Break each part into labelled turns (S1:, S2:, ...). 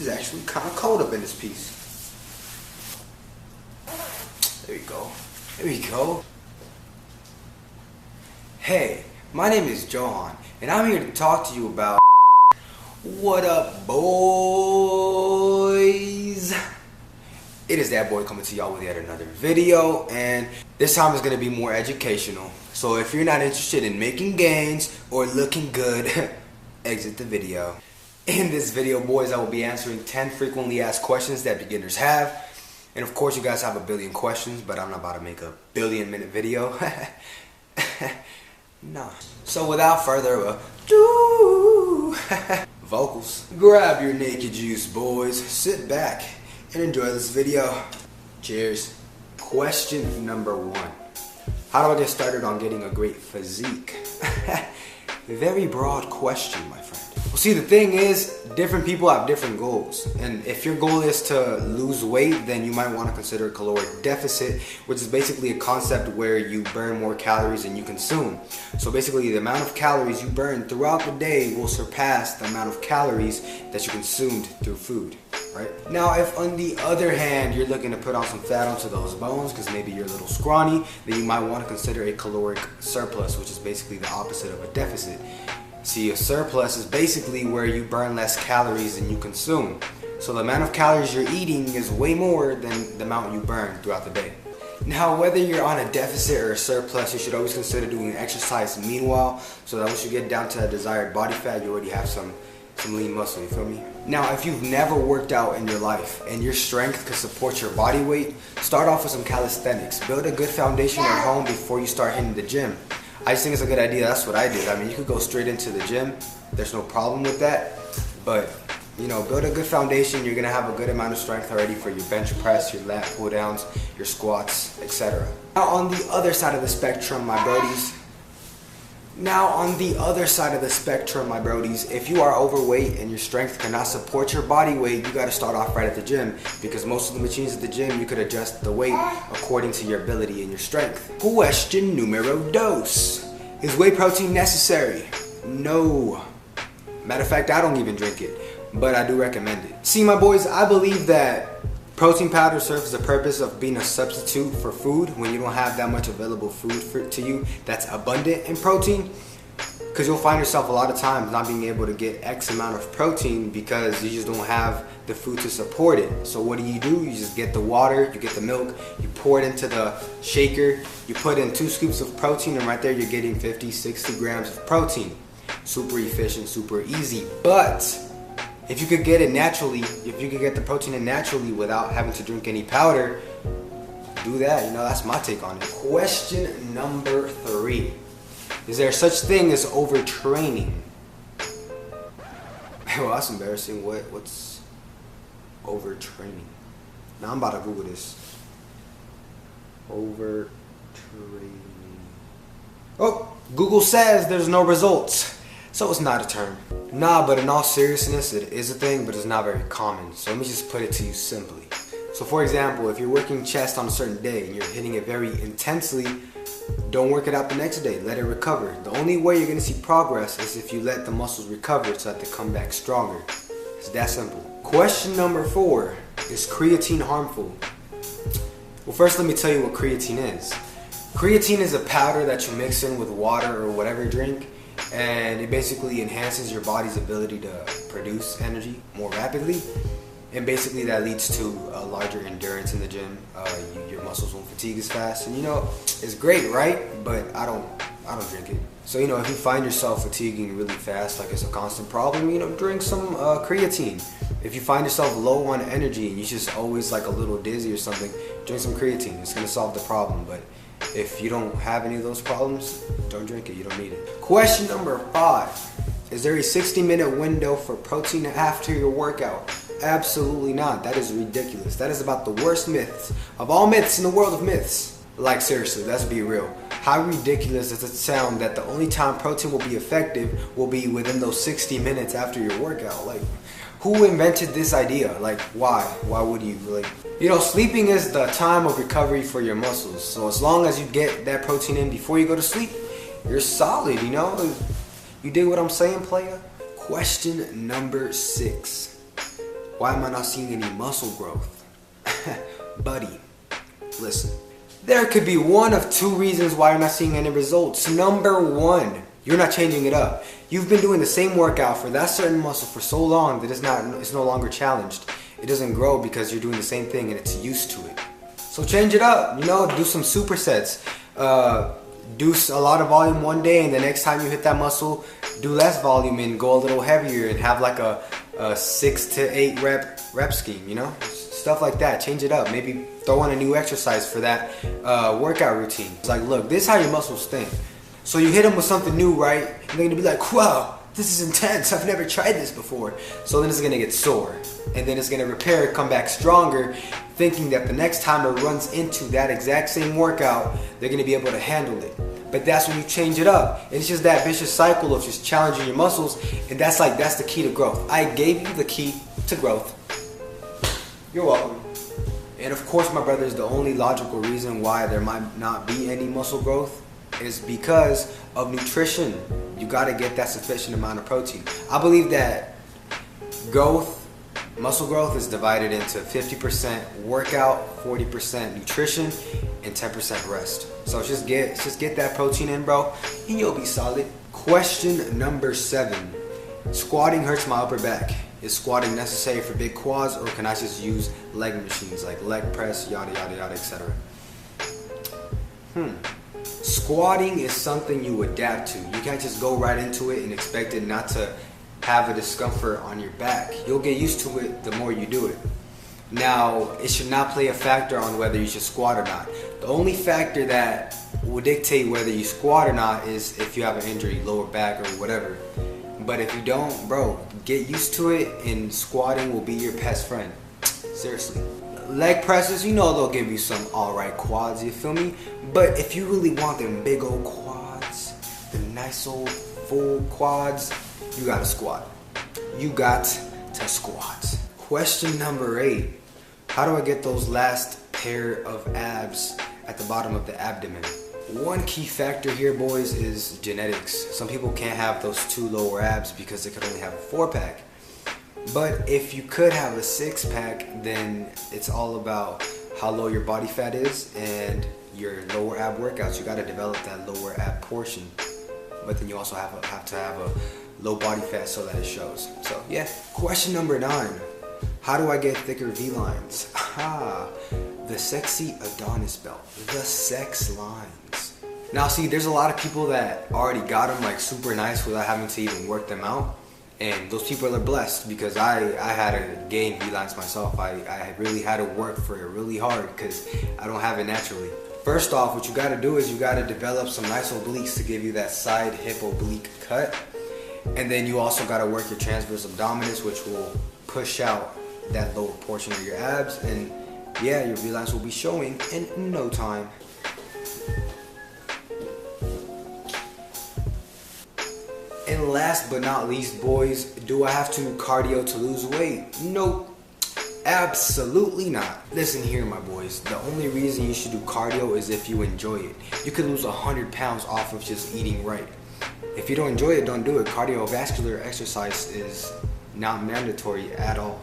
S1: It's actually kind of cold up in this piece. There we go. There we go. Hey, my name is John, and I'm here to talk to you about what up, boys? It is that boy coming to y'all with yet another video, and this time is going to be more educational. So if you're not interested in making gains or looking good, exit the video. In this video, boys, I will be answering 10 frequently asked questions that beginners have. And of course, you guys have a billion questions, but I'm not about to make a billion-minute video. No. So without further ado, vocals. Grab your naked juice, boys. Sit back and enjoy this video. Cheers. Question number 1. How do I get started on getting a great physique? Very broad question, my friend. Well, see, the thing is, different people have different goals. And if your goal is to lose weight, then you might want to consider a caloric deficit, which is basically a concept where you burn more calories than you consume. So basically, the amount of calories you burn throughout the day will surpass the amount of calories that you consumed through food, right? Now, if on the other hand, you're looking to put on some fat onto those bones because maybe you're a little scrawny, then you might want to consider a caloric surplus, which is basically the opposite of a deficit. See, a surplus is basically where you burn less calories than you consume. So the amount of calories you're eating is way more than the amount you burn throughout the day. Now, whether you're on a deficit or a surplus, you should always consider doing exercise meanwhile, so that once you get down to a desired body fat, you already have some lean muscle, you feel me? Now, if you've never worked out in your life and your strength can support your body weight, start off with some calisthenics. Build a good foundation at home before you start hitting the gym. I just think it's a good idea. That's what I did. I mean, you could go straight into the gym. There's no problem with that. But, you know, build a good foundation. You're going to have a good amount of strength already for your bench press, your lat pull downs, your squats, etc. Now, on the other side of the spectrum, my brodies, if you are overweight and your strength cannot support your body weight, you got to start off right at the gym, because most of the machines at the gym, you could adjust the weight according to your ability and your strength. Question numero dos. Is whey protein necessary? No. Matter of fact, I don't even drink it, but I do recommend it. See, my boys, I believe that protein powder serves the purpose of being a substitute for food when you don't have that much available food to you that's abundant in protein, because you'll find yourself a lot of times not being able to get X amount of protein because you just don't have the food to support it. So what do? You just get the water, you get the milk, you pour it into the shaker, you put in 2 scoops of protein, and right there you're getting 50, 60 grams of protein. Super efficient, super easy. But if you could get it naturally, if you could get the protein in naturally without having to drink any powder, do that. You know, that's my take on it. Question number 3. Is there such thing as overtraining? Well, that's embarrassing. What's overtraining? Now I'm about to Google this. Overtraining. Oh, Google says there's no results. So it's not a term. Nah, but in all seriousness, it is a thing, but it's not very common. So let me just put it to you simply. So for example, if you're working chest on a certain day and you're hitting it very intensely, don't work it out the next day. Let it recover. The only way you're gonna see progress is if you let the muscles recover so that they come back stronger. It's that simple. Question number 4. Is creatine harmful? Well, first let me tell you what creatine is. Creatine is a powder that you mix in with water or whatever you drink, and it basically enhances your body's ability to produce energy more rapidly, and basically that leads to a larger endurance in the gym. Your muscles won't fatigue as fast, and you know, it's great, right? But I don't drink it. So you know, if you find yourself fatiguing really fast, like it's a constant problem, you know, drink some creatine. If you find yourself low on energy and you're just always like a little dizzy or something, drink some creatine. It's gonna solve the problem. But if you don't have any of those problems, don't drink it. You don't need it. Question number 5. Is there a 60-minute window for protein after your workout? Absolutely not. That is ridiculous. That is about the worst myths of all myths in the world of myths. Like seriously, let's be real. How ridiculous does it sound that the only time protein will be effective will be within those 60 minutes after your workout? Like, who invented this idea? Like, why? Why would you? Like, you know, sleeping is the time of recovery for your muscles. So as long as you get that protein in before you go to sleep, you're solid, you know? You dig what I'm saying, playa? Question number 6. why am I not seeing any muscle growth? Buddy, listen. There could be one of two reasons why you're not seeing any results. Number one, you're not changing it up. You've been doing the same workout for that certain muscle for so long that it's no longer challenged. It doesn't grow because you're doing the same thing and it's used to it. So change it up, you know, do some supersets. Do a lot of volume one day, and the next time you hit that muscle, do less volume and go a little heavier and have like a 6 to 8 rep scheme, you know? Stuff like that. Change it up. Maybe throw in a new exercise for that workout routine. It's like, look, this is how your muscles think. So you hit them with something new, right? And they're gonna be like, wow, this is intense. I've never tried this before. So then it's gonna get sore, and then it's gonna repair, come back stronger, thinking that the next time it runs into that exact same workout, they're gonna be able to handle it. But that's when you change it up. It's just that vicious cycle of just challenging your muscles, and that's the key to growth. I gave you the key to growth. You're welcome. And of course, my brothers, the only logical reason why there might not be any muscle growth is because of nutrition. You gotta get that sufficient amount of protein. I believe that muscle growth is divided into 50% workout, 40% nutrition, and 10% rest. So just get that protein in, bro, and you'll be solid. Question number 7. Squatting hurts my upper back. Is squatting necessary for big quads, or can I just use leg machines like leg press, yada yada yada, etc.? Squatting is something you adapt to. You can't just go right into it and expect it not to have a discomfort on your back. You'll get used to it the more you do it. Now, it should not play a factor on whether you should squat or not. The only factor that will dictate whether you squat or not is if you have an injury, lower back or whatever. But if you don't, bro, get used to it, and squatting will be your best friend. Seriously. Leg presses, you know, they'll give you some alright quads, you feel me? But if you really want them big old quads, the nice old full quads, you gotta squat. You got to squat. Question number 8. How do I get those last pair of abs at the bottom of the abdomen? One key factor here, boys, is genetics. Some people can't have those 2 lower abs because they could only have a 4-pack. But if you could have a 6-pack, then it's all about how low your body fat is and your lower ab workouts. You got to develop that lower ab portion. But then you also have to have a low body fat so that it shows. So yeah. Question number 9. How do I get thicker V-lines? The sexy Adonis belt. The sex lines. Now see, there's a lot of people that already got them like super nice without having to even work them out. And those people are blessed, because I had to gain V-lines myself. I really had to work for it really hard because I don't have it naturally. First off, what you got to do is you got to develop some nice obliques to give you that side hip oblique cut. And then you also got to work your transverse abdominis, which will push out that lower portion of your abs. And yeah, your V-lines will be showing in no time. And last but not least, boys, do I have to cardio to lose weight? Nope. Absolutely not. Listen here, my boys. The only reason you should do cardio is if you enjoy it. You could lose 100 pounds off of just eating right. If you don't enjoy it, don't do it. Cardiovascular exercise is not mandatory at all.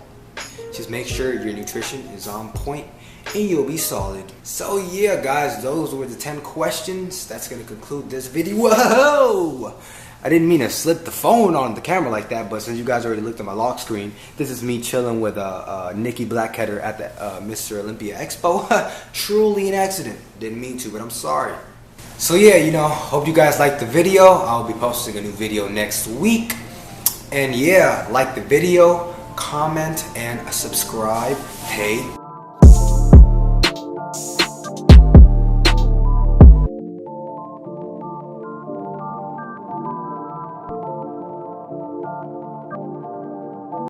S1: Just make sure your nutrition is on point and you'll be solid. So yeah, guys, those were the 10 questions. That's going to conclude this video. Whoa! I didn't mean to slip the phone on the camera like that, but since you guys already looked at my lock screen, this is me chilling with Nikki Blackheader at the Mr. Olympia Expo. Truly an accident. Didn't mean to, but I'm sorry. So yeah, you know, hope you guys liked the video. I'll be posting a new video next week. And yeah, like the video, comment, and subscribe. Hey,